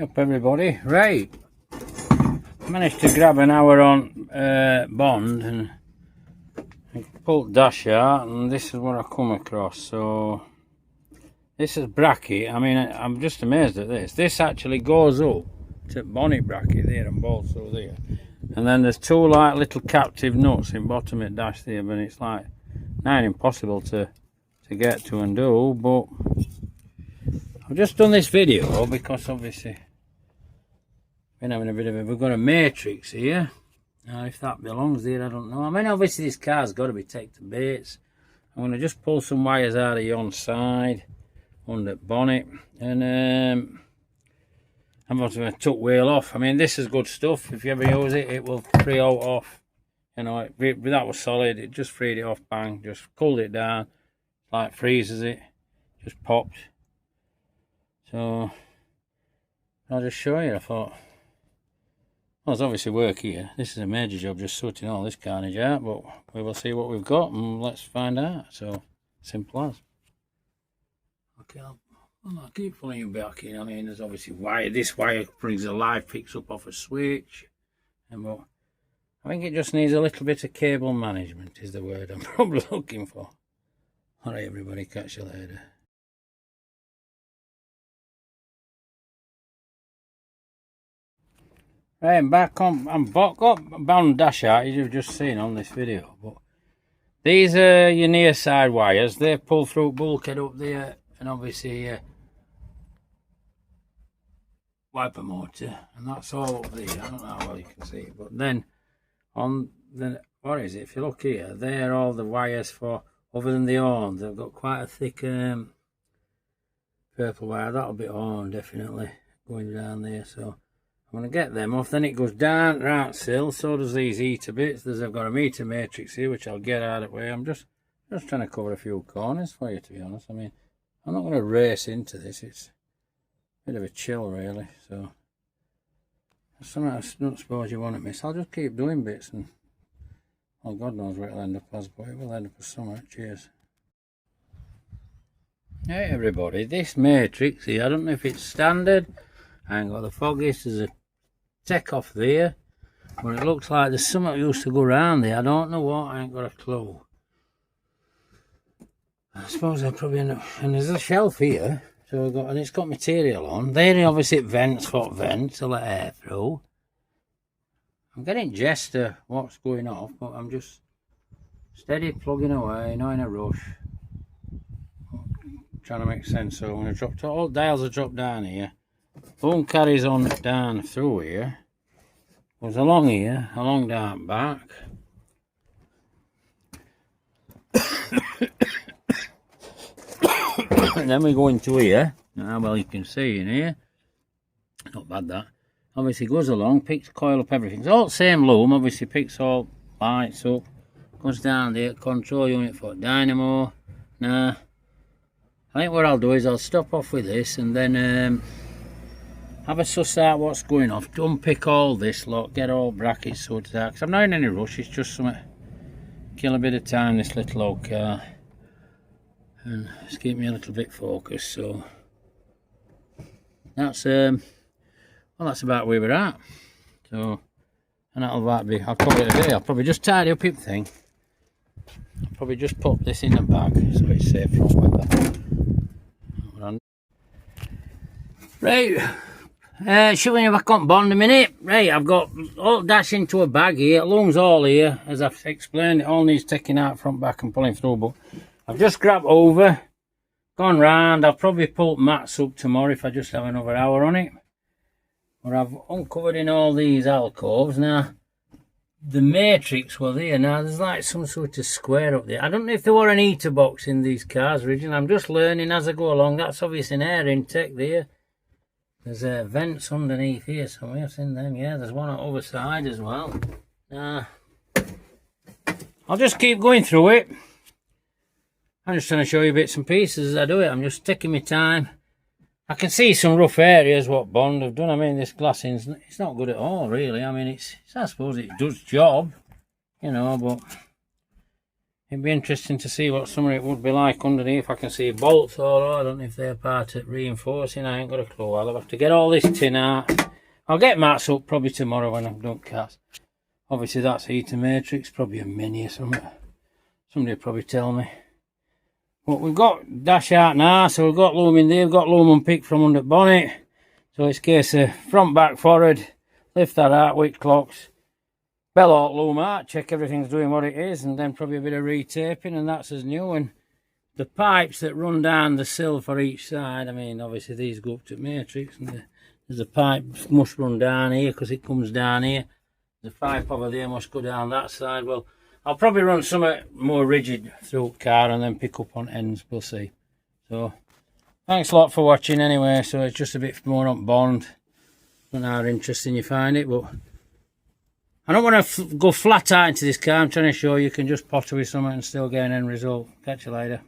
Up everybody, right, managed to grab an hour on Bond and pulled dash out, and this is what I come across. So this is bracket. I mean, I'm just amazed at this actually goes up to bonnet bracket there and bolts through there, and then there's two like little captive nuts in bottom of dash there, but it's like nigh impossible to get to and do. But I've just done this video because obviously been having a bit of a, we've got a matrix here. Now if that belongs there, I don't know. I mean, obviously this car's got to be taken to bits. I'm going to just pull some wires out of yon side under bonnet, and I'm also going to tuck wheel off. I mean, this is good stuff. If you ever use it, it will free out off. You know, that was solid. It just freed it off, bang, just cooled it down, like freezes it, just popped. So I'll just show you. I thought, well, there's obviously work here. This is a major job, just sorting all this carnage out, but we will see what we've got and let's find out. So simple as. Okay, I'll keep pulling you back in. I mean, there's obviously wire. This wire brings the live, picks up off a switch, and what I think it just needs a little bit of cable management is the word I'm probably looking for. All right, everybody, catch you later. Right, I'm back on. I'm bound dash out, as you've just seen on this video. But these are your near side wires. They pull through bulkhead up there, and obviously wiper motor, and that's all up there. I don't know how well you can see it, but then on the, what is it? If you look here, they're all the wires for, other than the horn. They've got quite a thick purple wire. That'll be horn definitely going down there. So I'm going to get them off. Then it goes down right sill. So does these heater bits. I've got a meter matrix here, which I'll get out of the way. I'm just trying to cover a few corners for you, to be honest. I mean, I'm not going to race into this. It's a bit of a chill, really. So that's something I don't suppose you want to miss. I'll just keep doing bits, and well, God knows where it'll end up as, but it will end up as somewhere. Cheers. Hey everybody, this matrix here, I don't know if it's standard. I ain't got the foggiest. There's a tech off there, but it looks like there's something that used to go around there. I don't know what, I ain't got a clue. I suppose I'll probably end up, and there's a shelf here, so I've got, and it's got material on. There obviously it vents, hot vents to let air through. I'm getting gesture what's going off, but I'm just steady plugging away, not in a rush. Trying to make sense. So I'm going to drop, all dials are dropped down here. Phone carries on down through here, goes along here, along down back. And then we go into here. Now, well, you can see in here, not bad that. Obviously goes along, picks coil up everything. It's all the same loom, obviously picks all lights up, goes down there, control unit for dynamo. Now, I think what I'll do is I'll stop off with this and then have a suss out what's going off, unpick all this lot, get all brackets sorted out, because I'm not in any rush. It's just something, kill a bit of time, this little old car, and just keep me a little bit focused. So that's well, that's about where we're at. So, and that'll about be, I'll call it a day. I'll probably just tidy up everything. I'll probably just pop this in the bag so it's safe from weather. Right, shoving you back on Bond a minute. Right, I've got all dash into a bag here. Loom's all here, as I've explained. It all needs taking out front, back and pulling through. But I've just grabbed over, gone round. I'll probably pull mats up tomorrow if I just have another hour on it. But I've uncovered in all these alcoves. Now, the matrix were there. Now, there's like some sort of square up there. I don't know if there were an heater box in these cars originally. I'm just learning as I go along. That's obviously an air intake there. There's vents underneath here somewhere. I've seen them. Yeah, there's one on the other side as well. I'll just keep going through it. I'm just trying to show you bits and pieces as I do it. I'm just taking my time. I can see some rough areas what Bond have done. I mean, this glassing's, it's not good at all, really. I mean, it's I suppose it does job, you know, but It'd be interesting to see what some of it would be like underneath. I can see bolts all over. I don't know if they're part of reinforcing. I ain't got a clue. I'll have to get all this tin out. I'll get mats up probably tomorrow when I've done cast. Obviously that's heater matrix, probably a mini or something. Somebody will probably tell me. But we've got dash out now, so we've got loom in there, we've got loom unpicked from under the bonnet. So it's a case of front, back, forward, lift that out, wick clocks, bell out, loom out, check everything's doing what it is, and then probably a bit of retaping, and that's as new. And the pipes that run down the sill for each side, I mean, obviously these go up to matrix, and there's a pipe must run down here because it comes down here. The pipe over there must go down that side. Well, I'll probably run something more rigid through the car and then pick up on ends, we'll see. So, thanks a lot for watching anyway. So it's just a bit more on Bond. I don't know how interesting you find it, but I don't want to go flat out into this car. I'm trying to show you can just potter with something and still get an end result. Catch you later.